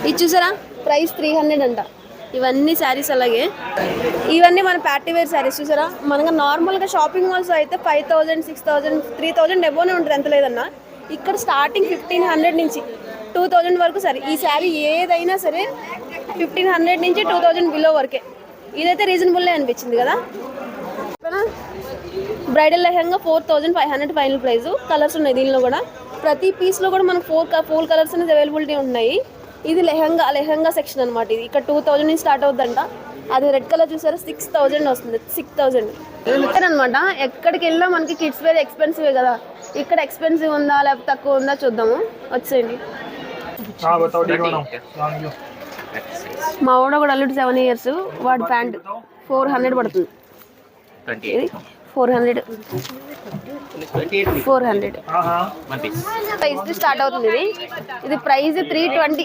ఇది చూసారా ప్రైస్ 300 అంట. ఇవన్నీ శారీస్ అలాగే ఇవన్నీ మన పార్టీ వేర్ శారీస్ చూసారా. మనగా నార్మల్గా షాపింగ్ మాల్స్ అయితే 5000, 6000, 3000 ఎబోనే ఉంటుంది ఎంత లేదన్నా. ఇక్కడ స్టార్టింగ్ 1500 నుంచి 2000 వరకు సరే. ఈ శారీ ఏదైనా సరే 1500 నుంచి 2000 బిలో వరకే. ఇదైతే రీజనబుల్లే అనిపించింది కదా. Bridal lehenga 4500 final price. Colours ఉన్నాయి దీనిలో కూడా. ప్రతి పీస్లో కూడా మనకు 4 కలర్స్ అనేది అవైలబిలిటీ ఉన్నాయి. ఇది లెహంగా సెక్షన్ అనమాట. ఇది ఇక్కడ 2000 నుంచి స్టార్ట్ అవుతుందంట. అది రెడ్ కలర్ చూసారా 6000 వస్తుంది. 6000 అనమాట. ఎక్కడికి వెళ్ళినా మనకి కిడ్స్ వేర్ ఎక్స్పెన్సివే కదా. ఇక్కడ ఎక్స్పెన్సివ్ ఉందా లేకపోతే తక్కువ ఉందా చూద్దాము. వచ్చేయండి. మా వాడు కూడా అల్లుడు 7 years. వాడి ప్యాంట్ 400 పడుతుంది. ఇది 400 ప్రైస్ స్టార్ట్ అవుతుంది. ఇది ప్రైస్ 320.